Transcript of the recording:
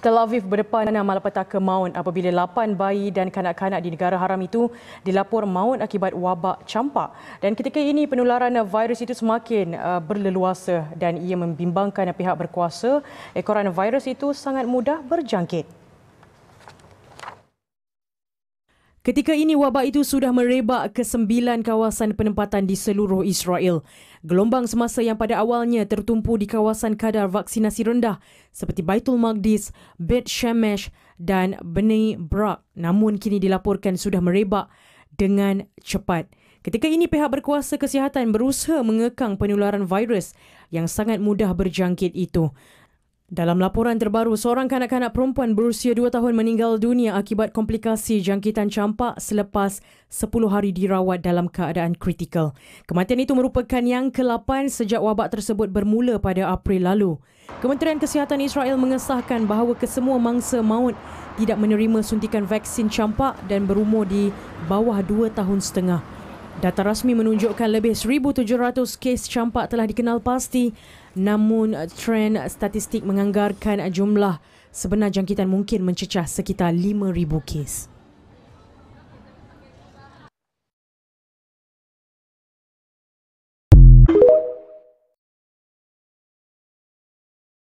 Tel Aviv berdepan malapetaka maut apabila 8 bayi dan kanak-kanak di negara haram itu dilapor maut akibat wabak campak. Dan ketika ini penularan virus itu semakin berleluasa dan ia membimbangkan pihak berkuasa kerana virus itu sangat mudah berjangkit. Ketika ini wabak itu sudah merebak ke 9 kawasan penempatan di seluruh Israel. Gelombang semasa yang pada awalnya tertumpu di kawasan kadar vaksinasi rendah seperti Baitul Maqdis, Bet Shemesh dan Bnei Brak namun kini dilaporkan sudah merebak dengan cepat. Ketika ini pihak berkuasa kesihatan berusaha mengekang penularan virus yang sangat mudah berjangkit itu. Dalam laporan terbaru, seorang kanak-kanak perempuan berusia 2 tahun meninggal dunia akibat komplikasi jangkitan campak selepas 10 hari dirawat dalam keadaan kritikal. Kematian itu merupakan yang ke-8 sejak wabak tersebut bermula pada April lalu. Kementerian Kesihatan Israel mengesahkan bahawa kesemua mangsa maut tidak menerima suntikan vaksin campak dan berumur di bawah 2 tahun setengah. Data rasmi menunjukkan lebih 1,700 kes campak telah dikenal pasti, namun trend statistik menganggarkan jumlah sebenar jangkitan mungkin mencecah sekitar 5,000 kes.